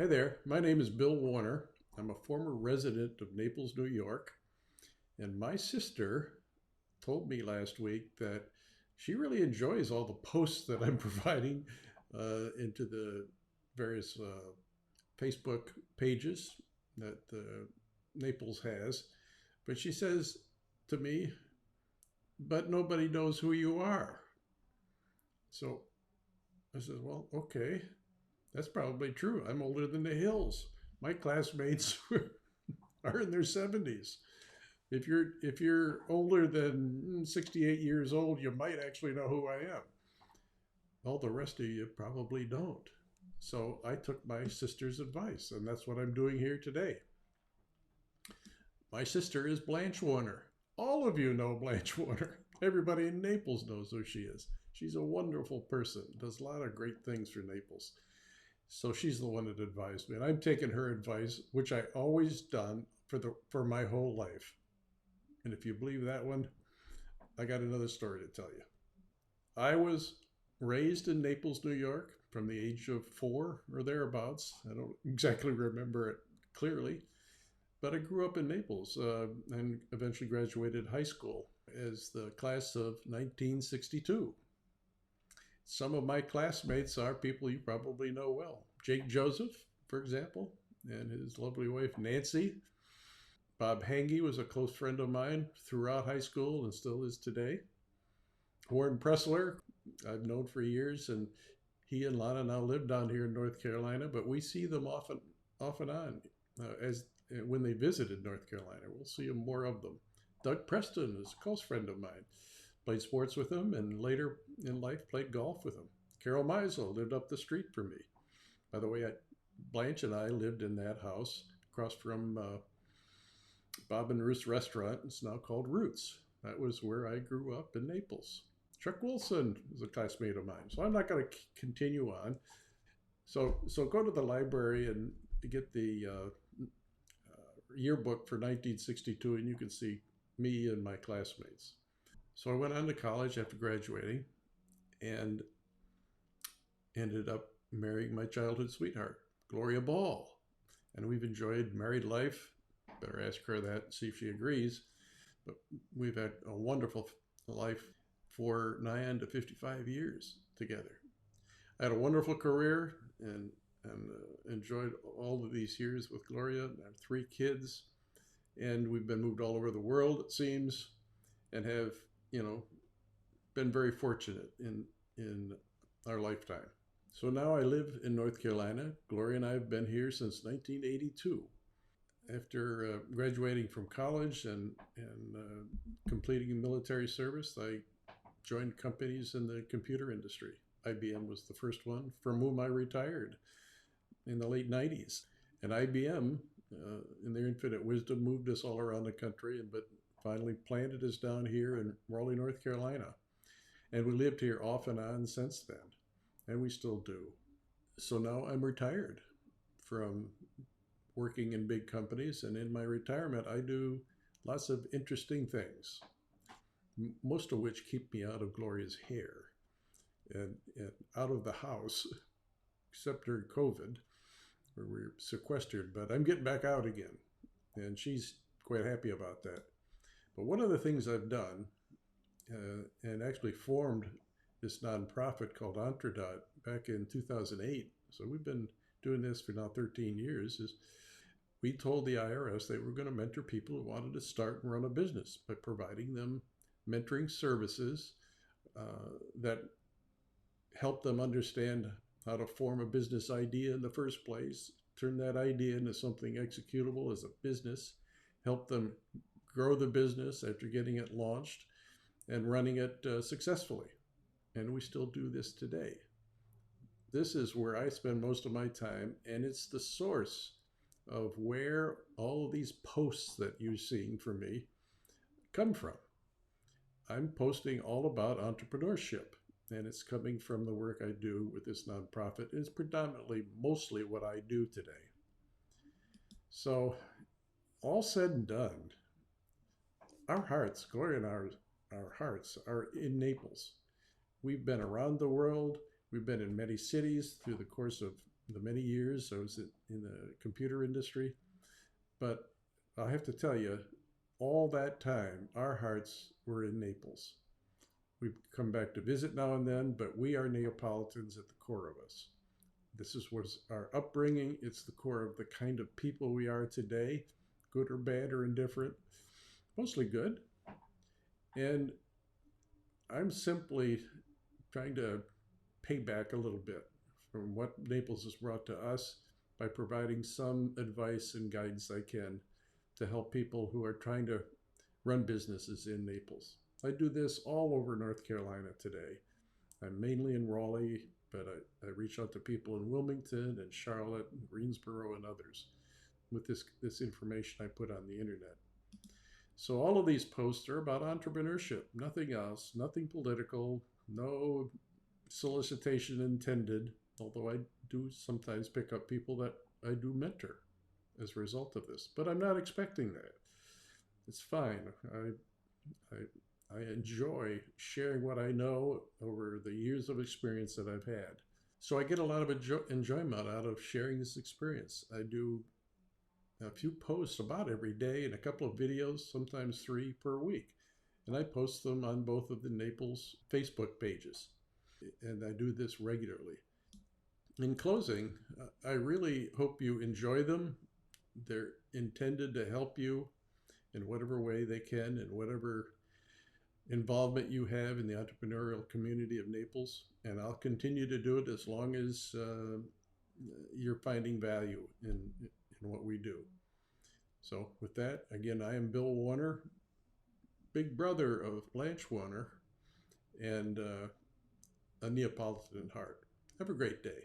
Hi there, my name is Bill Warner. I'm a former resident of Naples, New York, and my sister told me last week that she really enjoys all the posts that I'm providing into the various Facebook pages that Naples has. But she says to me, but nobody knows who you are. So I said, well, okay, that's probably true. I'm older than the hills. My classmates are in their 70s. If you're older than 68 years old, you might actually know who I am. All the rest of you probably don't. So I took my sister's advice, and that's what I'm doing here today. My sister is Blanche Warner. All of you know Blanche Warner. Everybody in Naples knows who she is. She's a wonderful person, does a lot of great things for Naples. So she's the one that advised me, and I'm taking her advice, which I always done for my whole life. And if you believe that one, I got another story to tell you. I was raised in Naples, New York from the age of 4 or thereabouts. I don't exactly remember it clearly, but I grew up in Naples and eventually graduated high school as the class of 1962. Some of my classmates are people you probably know well. Jake Joseph, for example, and his lovely wife, Nancy. Bob Hange was a close friend of mine throughout high school and still is today. Warren Pressler, I've known for years, and he and Lana now live down here in North Carolina, but we see them off and on as when they visited North Carolina. We'll see more of them. Doug Preston is a close friend of mine. Played sports with him, and later in life played golf with him. Carol Meisel lived up the street from me. By the way, Blanche and I lived in that house across from Bob and Ruth's restaurant. It's now called Roots. That was where I grew up in Naples. Chuck Wilson is a classmate of mine. So I'm not going to continue on. So go to the library and get the yearbook for 1962, and you can see me and my classmates. So I went on to college after graduating and ended up marrying my childhood sweetheart, Gloria Ball. And we've enjoyed married life. Better ask her that and see if she agrees. But we've had a wonderful life for nigh on to 55 years together. I had a wonderful career and enjoyed all of these years with Gloria. I have 3 kids, and we've been moved all over the world, it seems, and have, been very fortunate in our lifetime. So now I live in North Carolina. Gloria and I have been here since 1982. After graduating from college and completing military service, I joined companies in the computer industry. IBM was the first one from whom I retired in the late 90s. And IBM, in their infinite wisdom, moved us all around the country, but finally planted us down here in Raleigh, North Carolina. And we lived here off and on since then, and we still do. So now I'm retired from working in big companies, and in my retirement, I do lots of interesting things, most of which keep me out of Gloria's hair and out of the house, except during COVID, where we were sequestered. But I'm getting back out again, and she's quite happy about that. But one of the things I've done, and actually formed this nonprofit called Entredot back in 2008. So we've been doing this for now 13 years. Is we told the IRS they were going to mentor people who wanted to start and run a business by providing them mentoring services that help them understand how to form a business idea in the first place, turn that idea into something executable as a business, help them grow the business after getting it launched and running it successfully. And we still do this today. This is where I spend most of my time, and it's the source of where all of these posts that you're seeing from me come from. I'm posting all about entrepreneurship, and it's coming from the work I do with this nonprofit. It's predominantly mostly what I do today. So, all said and done, our hearts, Gloria and our hearts are in Naples. We've been around the world. We've been in many cities through the course of the many years I was in the computer industry. But I have to tell you, all that time, our hearts were in Naples. We come back to visit now and then, but we are Neapolitans at the core of us. Was our upbringing. It's the core of the kind of people we are today, good or bad or indifferent, mostly good. And I'm simply trying to pay back a little bit from what Naples has brought to us by providing some advice and guidance I can to help people who are trying to run businesses in Naples. I do this all over North Carolina today. I'm mainly in Raleigh, but I reach out to people in Wilmington and Charlotte and Greensboro and others with this information I put on the internet. So all of these posts are about entrepreneurship, nothing else, nothing political, no solicitation intended, although I do sometimes pick up people that I do mentor as a result of this. But I'm not expecting that. It's fine. I enjoy sharing what I know over the years of experience that I've had. So I get a lot of enjoyment out of sharing this experience. I do a few posts about every day and a couple of videos, sometimes 3 per week. And I post them on both of the Naples Facebook pages. And I do this regularly. In closing, I really hope you enjoy them. They're intended to help you in whatever way they can, in whatever involvement you have in the entrepreneurial community of Naples. And I'll continue to do it as long as you're finding value in what we do. So with that, again, I am Bill Warner, big brother of Blanche Warner, and a Neapolitan at heart. Have a great day.